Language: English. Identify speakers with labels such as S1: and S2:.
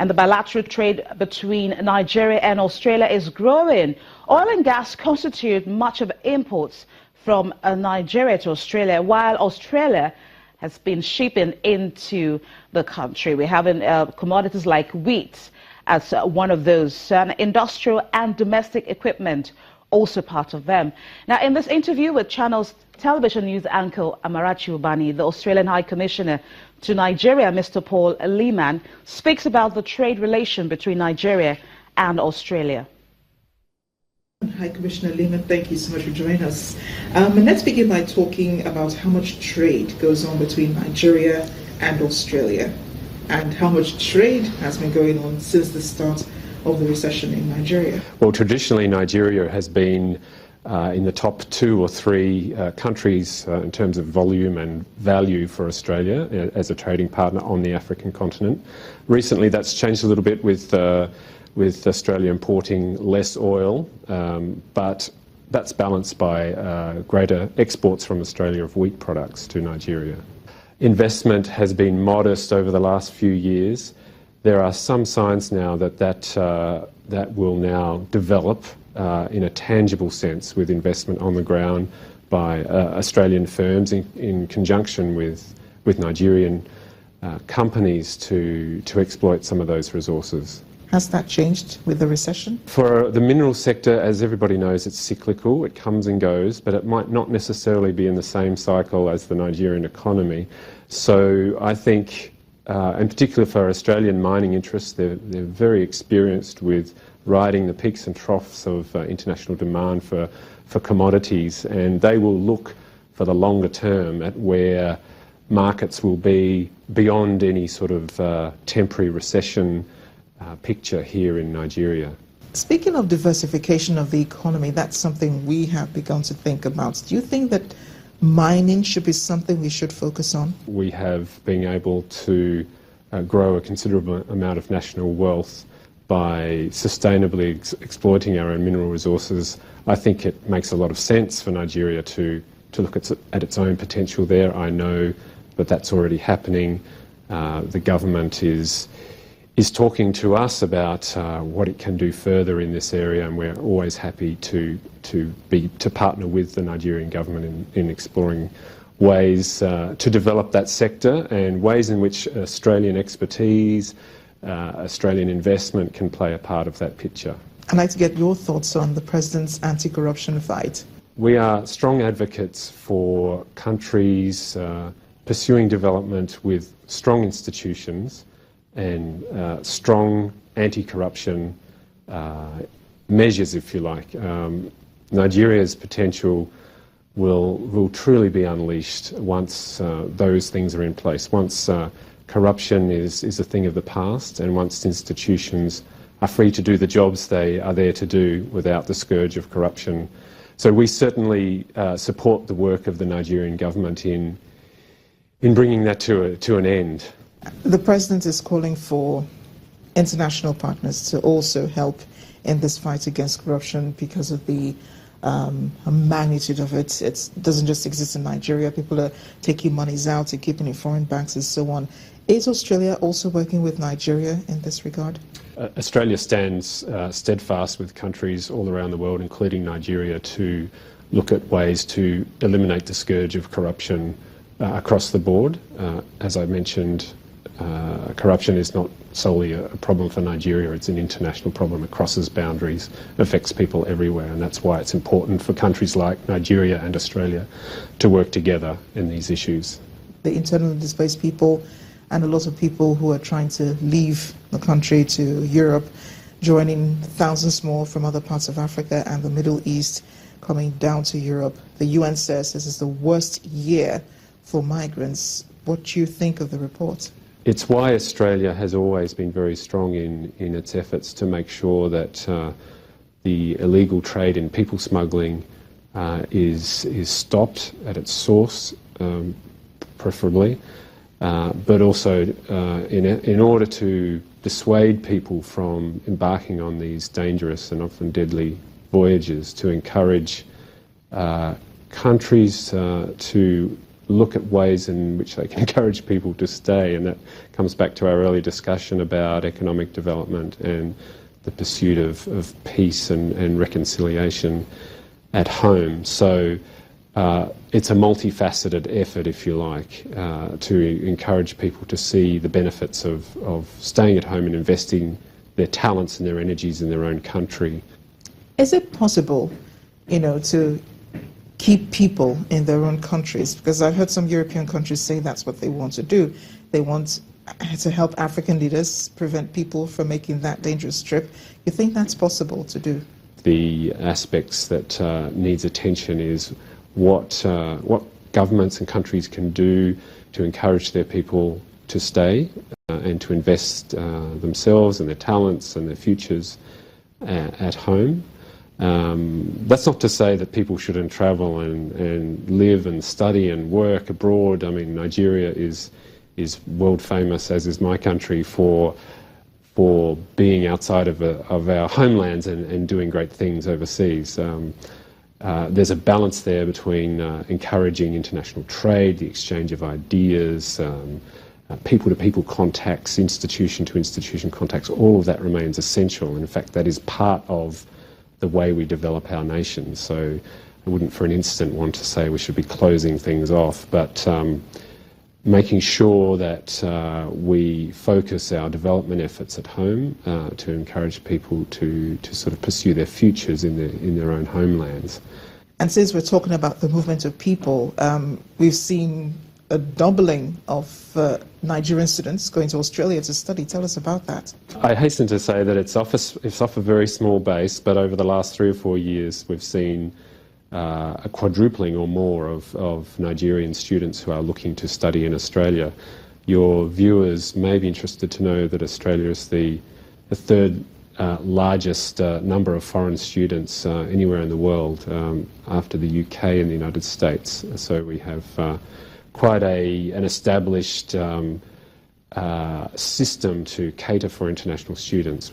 S1: And the bilateral trade between Nigeria and Australia is growing. Oil and gas constitute much of imports from Nigeria to Australia, while Australia has been shipping into the country. We're having commodities like wheat as one of those, industrial and domestic equipment also part of them. Now, in this interview with Channel's television news anchor Amarachi Ubani, the Australian High Commissioner to Nigeria, Mr. Paul Leeman, speaks about the trade relation between Nigeria and Australia.
S2: High Commissioner Leeman, thank you so much for joining us. And let's begin by talking about how much trade goes on between Nigeria and Australia, and how much trade has been going on since the start of the recession in Nigeria.
S3: Well, traditionally Nigeria has been in the top 2 or 3 countries in terms of volume and value for Australia as a trading partner on the African continent. Recently that's changed a little bit with Australia importing less oil, but that's balanced by greater exports from Australia of wheat products to Nigeria. Investment has been modest over the last few years. There are some signs now that will now develop in a tangible sense with investment on the ground by Australian firms in conjunction with Nigerian companies to exploit some of those resources.
S2: Has that changed with the recession?
S3: For the mineral sector, as everybody knows, it's cyclical. It comes and goes, but it might not necessarily be in the same cycle as the Nigerian economy. So I think, in particular for Australian mining interests, they're very experienced with riding the peaks and troughs of international demand for commodities, and they will look for the longer term at where markets will be beyond any sort of temporary recession picture here in Nigeria.
S2: Speaking of diversification of the economy, that's something we have begun to think about. Do you think that mining should be something we should focus on?
S3: We have been able to grow a considerable amount of national wealth by sustainably exploiting our own mineral resources. I think it makes a lot of sense for Nigeria to look at its own potential there. I know that that's already happening. The government is talking to us about what it can do further in this area, and we're always happy to partner with the Nigerian government in exploring ways to develop that sector and ways in which Australian expertise, Australian investment can play a part of that picture.
S2: I'd like to get your thoughts on the President's anti-corruption fight.
S3: We are strong advocates for countries pursuing development with strong institutions and strong anti-corruption measures, if you like. Nigeria's potential will truly be unleashed once those things are in place, once corruption is a thing of the past, and once institutions are free to do the jobs they are there to do without the scourge of corruption. So we certainly support the work of the Nigerian government in bringing that to an end.
S2: The President is calling for international partners to also help in this fight against corruption because of the magnitude of it. It doesn't just exist in Nigeria. People are taking monies out and keeping it in foreign banks and so on. Is Australia also working with Nigeria in this regard?
S3: Australia stands steadfast with countries all around the world, including Nigeria, to look at ways to eliminate the scourge of corruption across the board. As I mentioned, corruption is not solely a problem for Nigeria, it's an international problem. It crosses boundaries, affects people everywhere, and that's why it's important for countries like Nigeria and Australia to work together in these issues.
S2: The internally displaced people and a lot of people who are trying to leave the country to Europe, joining thousands more from other parts of Africa and the Middle East coming down to Europe. The UN says this is the worst year for migrants. What do you think of the report?
S3: It's why Australia has always been very strong in its efforts to make sure that the illegal trade in people smuggling is stopped at its source, preferably, but also in order to dissuade people from embarking on these dangerous and often deadly voyages, to encourage countries to look at ways in which they can encourage people to stay, and that comes back to our earlier discussion about economic development and the pursuit of peace and reconciliation at home. So it's a multifaceted effort, if you like, to encourage people to see the benefits of staying at home and investing their talents and their energies in their own country.
S2: Is it possible, to keep people in their own countries? Because I've heard some European countries say that's what they want to do. They want to help African leaders prevent people from making that dangerous trip. You think that's possible to do? The
S3: aspects that needs attention is what governments and countries can do to encourage their people to stay and to invest themselves and their talents and their futures at home. That's not to say that people shouldn't travel and live and study and work abroad. I mean, Nigeria is world famous, as is my country, for being outside of our homelands and doing great things overseas. There's a balance there between encouraging international trade, the exchange of ideas, people-to-people contacts, institution-to-institution contacts. All of that remains essential, and in fact that is part of the way we develop our nation. So I wouldn't for an instant want to say we should be closing things off, but making sure that we focus our development efforts at home to encourage people to sort of pursue their futures in their own homelands.
S2: And since we're talking about the movement of people, we've seen a doubling of Nigerian students going to Australia to study. Tell us about that.
S3: I hasten to say that it's off a very small base, but over the last 3 or 4 years we've seen a quadrupling or more of Nigerian students who are looking to study in Australia. Your viewers may be interested to know that Australia is the third largest number of foreign students anywhere in the world, after the UK and the United States. So we have quite an established system to cater for international students.